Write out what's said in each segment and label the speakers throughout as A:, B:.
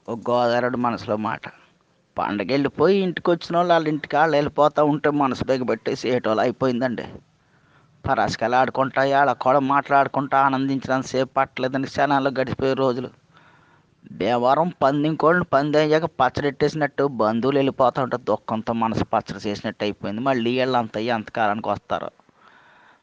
A: ఒక గోదావరి మనసులో మాట. పండగ వెళ్ళిపోయి ఇంటికి వచ్చిన వాళ్ళు వాళ్ళ ఇంటికి వాళ్ళు వెళ్ళిపోతూ ఉంటే మనసు బిగబెట్టేసి ఏటోళ్ళు అయిపోయిందండి. పరాసుకాయలు ఆడుకుంటా ఆడ కూడా మాట్లాడుకుంటా ఆనందించినంతసేపు పట్టలేదని క్షణాల్లో గడిచిపోయే రోజులు. భీమవరం పందింకోళ్ళని పంది అయ్యాక పచ్చడెట్టేసినట్టు బంధువులు వెళ్ళిపోతూ ఉంటే దుఃఖంతో మనసు పచ్చడి చేసినట్టు అయిపోయింది. మళ్ళీ వీళ్ళంతా ఎంతకాలానికి వస్తారు?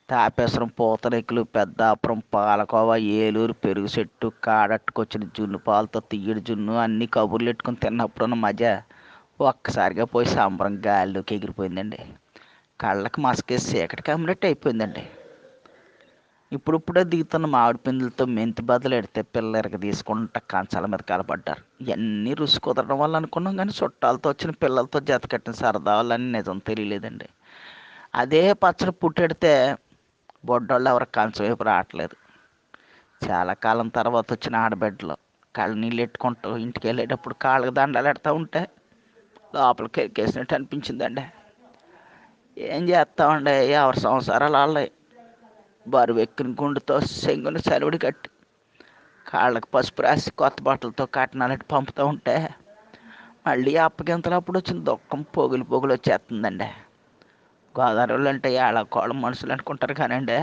A: తాపేశ్వరం, పూతరేకులు, పెద్దాపురం, పాలకోవ, ఏలూరు, పెరుగు చెట్టు, కాడట్టుకొచ్చిన జున్ను పాలతో తీయడి జున్ను అన్నీ కబుర్లు పెట్టుకుని తిన్నప్పుడున్న మజా ఒక్కసారిగా పోయి సంబరం గాలిలోకి ఎగిరిపోయిందండి. కళ్ళకి మసకేసి చీకటి కమ్మినట్టు అయిపోయిందండి. ఇప్పుడిప్పుడే దిగుతున్న మామిడి పిందులతో మెంతి బదులు ఎడితే పిల్లలకి తీసుకుంటా కంచాల మీద కలపడ్డారు. ఇవన్నీ రుచి కుదరడం వల్ల అనుకున్నాం, కానీ చుట్టాలతో వచ్చిన పిల్లలతో జత కట్టిన సరదా వాళ్ళని నిజం తెలియలేదండి. అదే పచ్చడి పుట్టెడితే బొడ్డోళ్ళు ఎవరు కంచం వైపు రావట్లేదు. చాలా కాలం తర్వాత వచ్చిన ఆడబిడ్డలు కళ్ళ నీళ్ళు ఎట్టుకుంటూ ఇంటికి వెళ్ళేటప్పుడు కాళ్ళకి దండాలు ఎడతా ఉంటే లోపలికి ఎక్కేసినట్టు అనిపించిందండి. ఏం చేస్తామండి, ఎవరి సంసారాలు వాళ్ళవి. బరువు ఎక్కిన గుండుతో సెంగుని సలివిడి కట్టి కాళ్ళకి పసుపు రాసి కొత్త బట్టలతో కట్నాలెట్టి పంపుతూ ఉంటే మళ్ళీ అప్పగింతలప్పుడు వచ్చిన దుఃఖం పొగులు పొగులు వచ్చేస్తుందండి. గోదావరి వాళ్ళు అంటే ఏళ్ళకోళ్ళ మనుషులు అనుకుంటారు కానండి,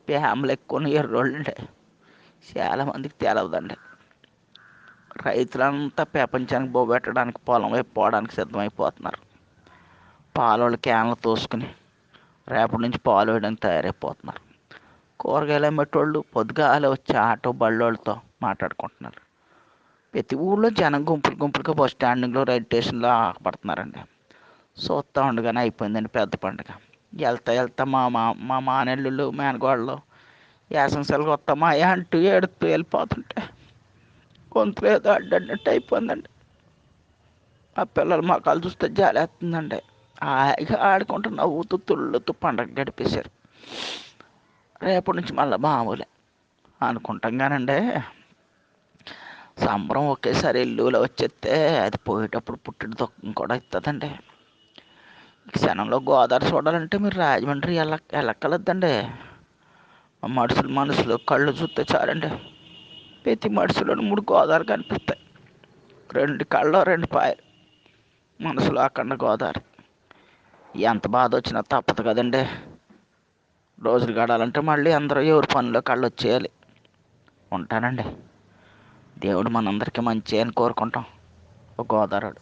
A: ప్రేమలు ఎక్కువ ఎర్రోళ్ళు అండి. చాలామందికి తెలవదండి. రైతులంతా ప్రపంచానికి బోబెట్టడానికి పొలం వైపు పోవడానికి సిద్ధమైపోతున్నారు. పాలోళ్ళు క్యాన్లు తోసుకుని రేపటి నుంచి పాలు వేయడానికి తయారైపోతున్నారు. కూరగాయలు అమ్మేటోళ్ళు పొద్దుగాలే వచ్చి ఆటో బళ్ళోళ్ళతో మాట్లాడుకుంటున్నారు. ప్రతి ఊళ్ళో జనం గుంపులు గుంపులుగా బస్ స్టాండింగ్లో, రైల్ స్టేషన్లో ఆగపడుతున్నారండి. చూస్తూ ఉండగానే అయిపోయిందండి పెద్ద పండుగ. వెళ్తా వెళ్తా మా మానెల్లుళ్ళు, మేనగోళ్ళు యాసం సెలవు వస్తామా అంటూ ఏడుతూ వెళ్ళిపోతుంటే గొంతులు ఏదో అడ్డన్నట్టు అయిపోయిందండి. ఆ పిల్లలు మొక్కలు చూస్తే జాలేస్తుందండి. హాయిగా ఆడుకుంటూ నవ్వుతూ తుళ్ళుతూ పండగ గడిపేశారు. రేపటి నుంచి మళ్ళీ మామూలే అనుకుంటాం కానండి, సంబరం ఒకేసారి ఎల్లులో వచ్చేస్తే అది పోయేటప్పుడు పుట్టిన దుఃఖం కూడా ఇస్తుందండి. ఈ క్షణంలో గోదావరి చూడాలంటే మీరు రాజమండ్రి వెళ్ళక్కలద్దండి. మనుషులు కళ్ళు చూస్తే చాలండి, ప్రతి మనుషులను 3 గోదావరి కనిపిస్తాయి. 2 కళ్ళు 2 పాయలు, మనసులో అఖండ గోదావరి. ఎంత బాధ వచ్చినా తప్పదు కదండి. రోజులు గడాలంటే మళ్ళీ అందరూ ఎవరి పనిలో కళ్ళు వచ్చేయాలి. ఉంటానండి. దేవుడు మనందరికీ మంచి అని కోరుకుంటాం. ఒక గోదావరి.